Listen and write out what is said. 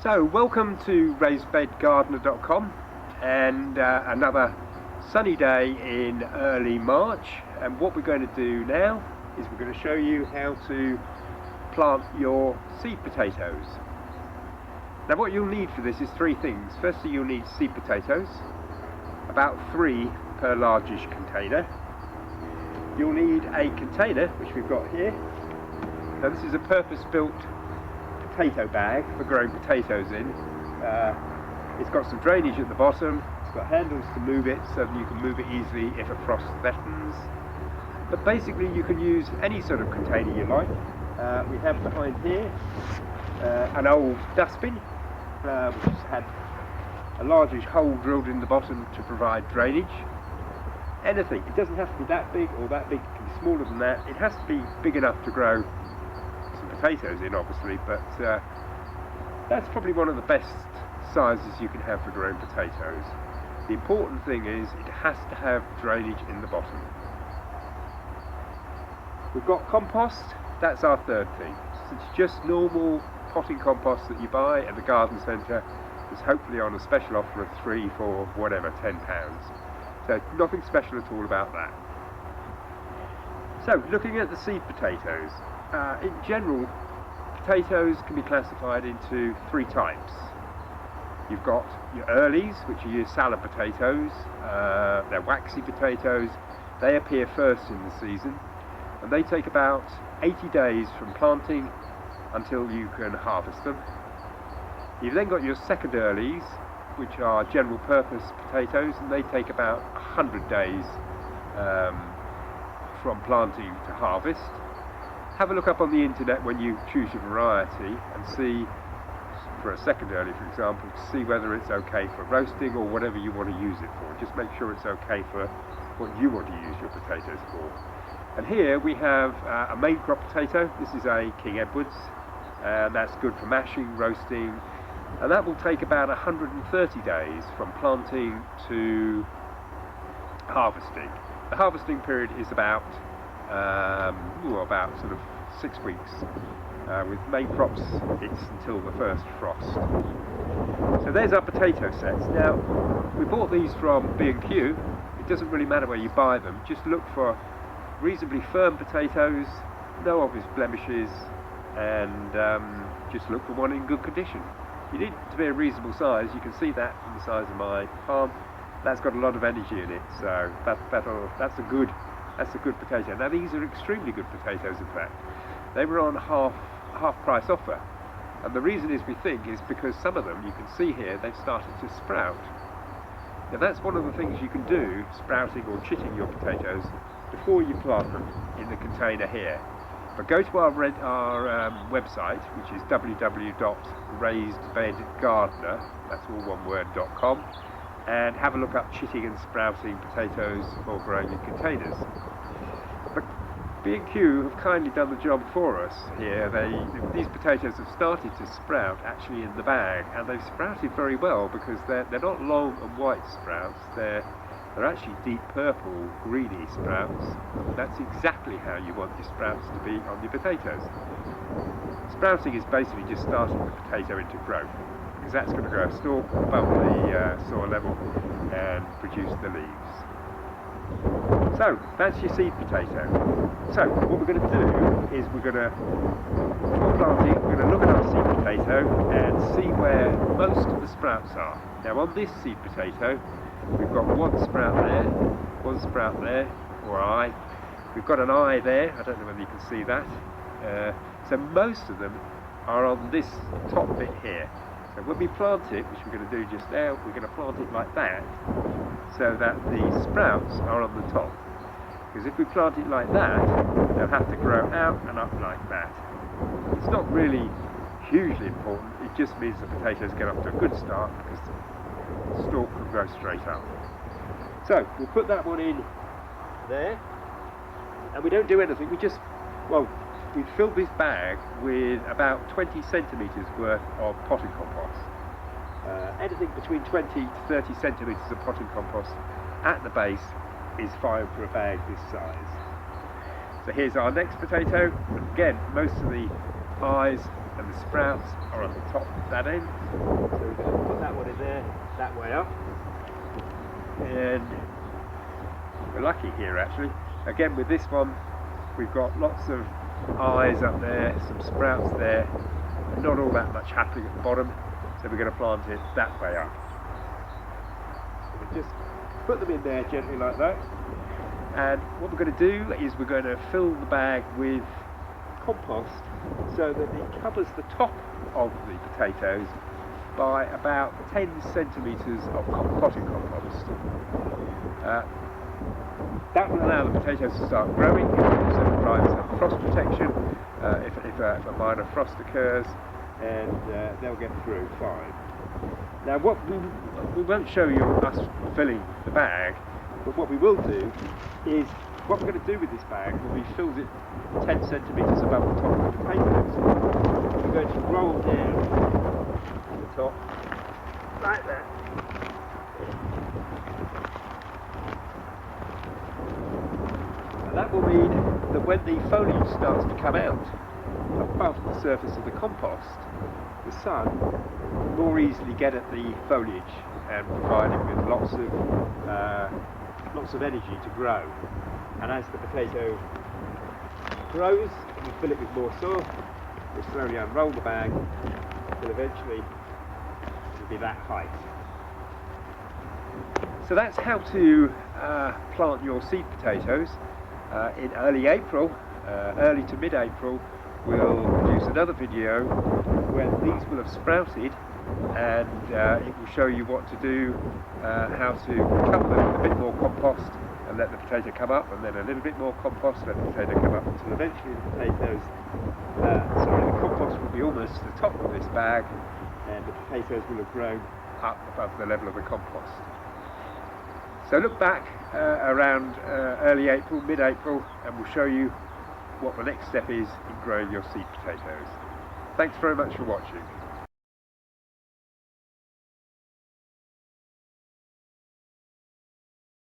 So welcome to raisedbedgardener.com and another sunny day in early March, and what we're going to do now is we're going to show you how to plant your seed potatoes. Now what you'll need for this is three things. Firstly, you'll need seed potatoes, about 3 per largish container. You'll need a container, which we've got here. Now this is a purpose-built potato bag for growing potatoes in. It's got some drainage at the bottom, it's got handles to move it so that you can move it easily if a frost threatens. But basically you can use any sort of container you like. We have behind here an old dustbin which has had a largish hole drilled in the bottom to provide drainage. Anything, it doesn't have to be that big or that big, it can be smaller than that. It has to be big enough to grow potatoes in, obviously, but that's probably one of the best sizes you can have for growing potatoes. The important thing is it has to have drainage in the bottom. We've got compost, that's our third thing. It's just normal potting compost that you buy at the garden centre. It's hopefully on a special offer of 3 for whatever, £10. So nothing special at all about that. So looking at the seed potatoes, in general, potatoes can be classified into 3 types. You've got your earlies, which are your salad potatoes. They're waxy potatoes. They appear first in the season, and they take about 80 days from planting until you can harvest them. You've then got your second earlies, which are general purpose potatoes, and they take about 100 days from planting to harvest. Have a look up on the internet when you choose your variety and see, for a second early for example, to see whether it's okay for roasting or whatever you want to use it for. Just make sure it's okay for what you want to use your potatoes for. And here we have a main crop potato. This is a King Edwards, and that's good for mashing, roasting, and that will take about 130 days from planting to harvesting. The harvesting period is about sort of 6 weeks. With main crops, it's until the first frost. So there's our potato sets. Now, we bought these from B&Q. It doesn't really matter where you buy them. Just look for reasonably firm potatoes, no obvious blemishes, and just look for one in good condition. You need it to be a reasonable size. You can see that from the size of my palm. That's got a lot of energy in it, so that's a good potato. Now these are extremely good potatoes, in fact. They were on half price offer, and the reason is, we think, is because some of them, you can see here, they've started to sprout. Now that's one of the things you can do, sprouting or chitting your potatoes, before you plant them in the container here. But go to our website, which is www.raisedbedgardener, that's all one word.com, and have a look up chitting and sprouting potatoes for growing in containers. But B&Q have kindly done the job for us here. These potatoes have started to sprout actually in the bag, and they've sprouted very well because they're not long and white sprouts. They're actually deep purple, greeny sprouts. That's exactly how you want your sprouts to be on your potatoes. Sprouting is basically just starting the potato into growth, because that's going to grow a stalk above the soil level and produce the leaves. So that's your seed potato. So what we're going to do is before planting, we're going to look at our seed potato and see where most of the sprouts are. Now on this seed potato, we've got one sprout there, or eye. We've got an eye there, I don't know whether you can see that. So most of them are on this top bit here. So when we plant it, which we're going to do just now, we're going to plant it like that, so that the sprouts are on the top. Because if we plant it like that, they'll have to grow out and up like that. It's not really hugely important, it just means the potatoes get off to a good start, because the stalk can grow straight up. So we'll put that one in there, and we don't do anything, we filled this bag with about 20 centimetres worth of potting compost. Anything between 20 to 30 centimetres of potting compost at the base is fine for a bag this size. So here's our next potato. Again, most of the eyes and the sprouts are on the top of that end. So we're going to put that one in there, that way up. And we're lucky here actually. Again with this one, we've got lots of eyes up there, some sprouts there, and not all that much happening at the bottom. So we're going to plant it that way up. So we just put them in there gently like that. And what we're going to do is we're going to fill the bag with compost so that it covers the top of the potatoes by about 10 centimetres of potting compost. That will allow the potatoes to start growing. It also provides some frost protection if a minor frost occurs, and they'll get through fine. Now what we won't show you us filling the bag, but what we will do is, what we're going to do with this bag when we filled it 10 centimetres above the top of the potatoes, we're going to roll down to the top, like that. And that will mean that when the foliage starts to come out above the surface of the compost, the sun will more easily get at the foliage and provide it with lots of energy to grow. And as the potato grows, we fill it with more soil, we slowly unroll the bag until eventually it will be that height. So that's how to plant your seed potatoes. In early April, early to mid-April, we'll produce another video where these will have sprouted, and it will show you what to do, how to cover them with a bit more compost and let the potato come up, and then a little bit more compost, let the potato come up, until eventually the potatoes, the compost will be almost to the top of this bag, and the potatoes will have grown up above the level of the compost. So look back around early April, mid-April, and we'll show you what the next step is in growing your seed potatoes. Thanks very much for watching.